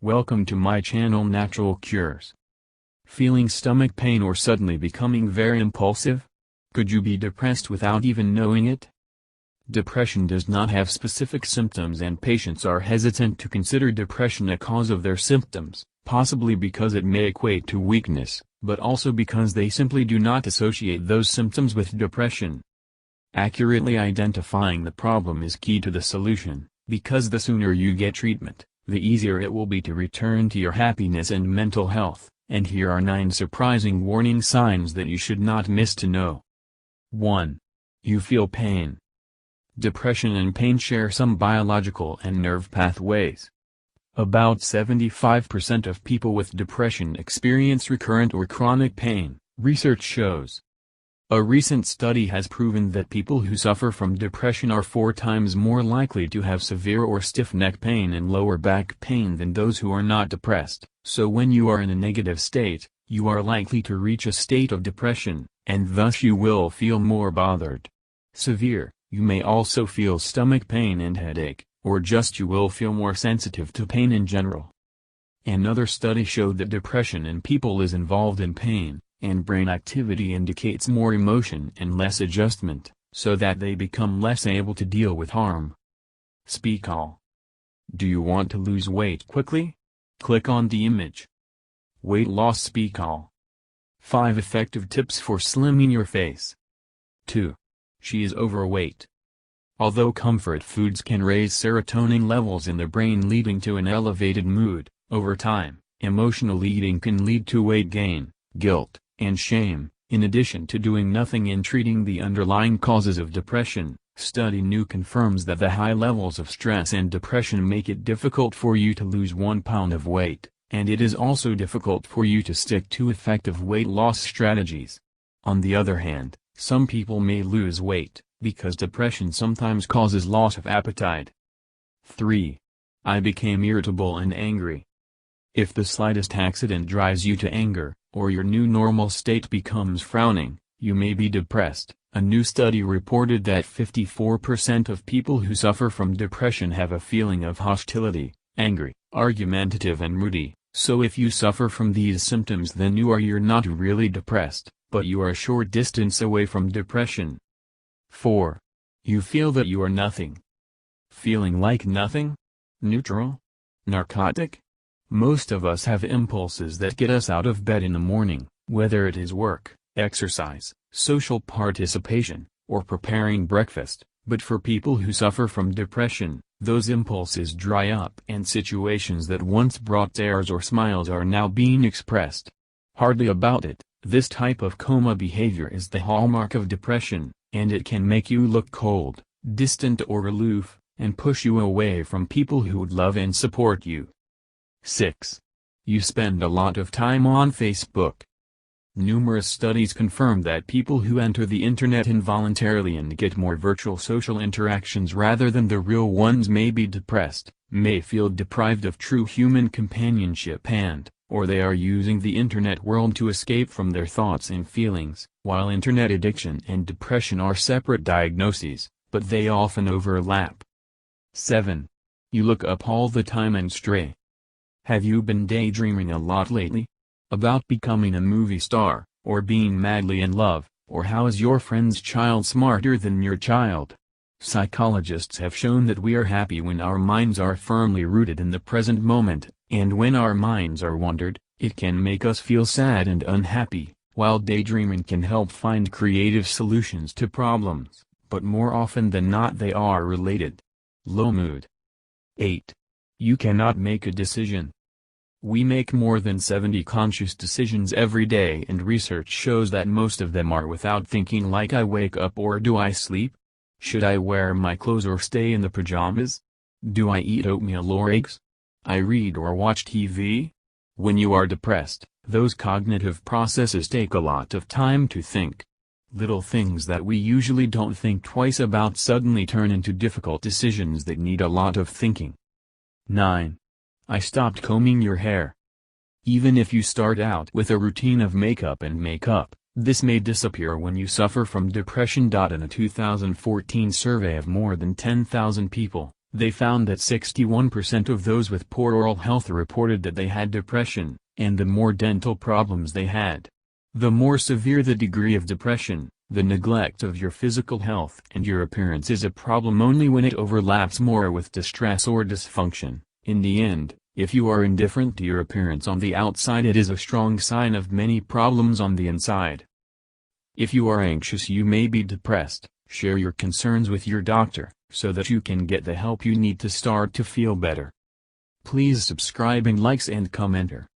Welcome to my channel Natural Cures. Feeling stomach pain or suddenly becoming very impulsive? Could you be depressed without even knowing it? Depression does not have specific symptoms and patients are hesitant to consider depression a cause of their symptoms, possibly because it may equate to weakness, but also because they simply do not associate those symptoms with depression. Accurately identifying the problem is key to the solution, because the sooner you get treatment, the easier it will be to return to your happiness and mental health, and here are 9 surprising warning signs that you should not miss to know. 1. You feel pain. Depression and pain share some biological and nerve pathways. About 75% of people with depression experience recurrent or chronic pain, research shows. A recent study has proven that people who suffer from depression are 4 times more likely to have severe or stiff neck pain and lower back pain than those who are not depressed. So when you are in a negative state, you are likely to reach a state of depression, and thus you will feel more bothered. Severe, you may also feel stomach pain and headache, or just you will feel more sensitive to pain in general. Another study showed that depression in people is involved in pain, and brain activity indicates more emotion and less adjustment, so that they become less able to deal with harm. Speak all. Do you want to lose weight quickly? Click on the image. Weight loss speak all. 5 effective tips for slimming your face. 2. She is overweight. Although comfort foods can raise serotonin levels in the brain leading to an elevated mood, over time, emotional eating can lead to weight gain, guilt, and shame. In addition to doing nothing in treating the underlying causes of depression, study new confirms that the high levels of stress and depression make it difficult for you to lose 1 pound of weight, and it is also difficult for you to stick to effective weight loss strategies. On the other hand, some people may lose weight, because depression sometimes causes loss of appetite. 3. I became irritable and angry. If the slightest accident drives you to anger, or your new normal state becomes frowning, you may be depressed. A new study reported that 54% of people who suffer from depression have a feeling of hostility, angry, argumentative and moody. So if you suffer from these symptoms, then you're not really depressed, but you are a short distance away from depression. 4. You feel that you are nothing. Feeling like nothing? Neutral? Narcotic? Most of us have impulses that get us out of bed in the morning, whether it is work, exercise, social participation, or preparing breakfast, but for people who suffer from depression, those impulses dry up and situations that once brought tears or smiles are now being expressed. Hardly about it, this type of coma behavior is the hallmark of depression, and it can make you look cold, distant or aloof, and push you away from people who would love and support you. 6. You spend a lot of time on Facebook. Numerous studies confirm that people who enter the internet involuntarily and get more virtual social interactions rather than the real ones may be depressed, may feel deprived of true human companionship or they are using the internet world to escape from their thoughts and feelings. While internet addiction and depression are separate diagnoses, but they often overlap. 7. You look up all the time and stray. Have you been daydreaming a lot lately? About becoming a movie star, or being madly in love, or how is your friend's child smarter than your child? Psychologists have shown that we are happy when our minds are firmly rooted in the present moment, and when our minds are wandered, it can make us feel sad and unhappy, while daydreaming can help find creative solutions to problems, but more often than not they are related. Low mood. 8. You cannot make a decision. We make more than 70 conscious decisions every day, and research shows that most of them are without thinking, like I wake up or do I sleep? Should I wear my clothes or stay in the pajamas? Do I eat oatmeal or eggs? I read or watch TV? When you are depressed, those cognitive processes take a lot of time to think. Little things that we usually don't think twice about suddenly turn into difficult decisions that need a lot of thinking. 9. I stopped combing your hair. Even if you start out with a routine of makeup, this may disappear when you suffer from depression. In a 2014 survey of more than 10,000 people, They found that 61% of those with poor oral health reported that they had depression, and the more dental problems they had. The more severe the degree of depression, the neglect of your physical health and your appearance is a problem only when it overlaps more with distress or dysfunction. In the end, if you are indifferent to your appearance on the outside, it is a strong sign of many problems on the inside. If you are anxious, you may be depressed. Share your concerns with your doctor, so that you can get the help you need to start to feel better. Please subscribe and likes and commenter.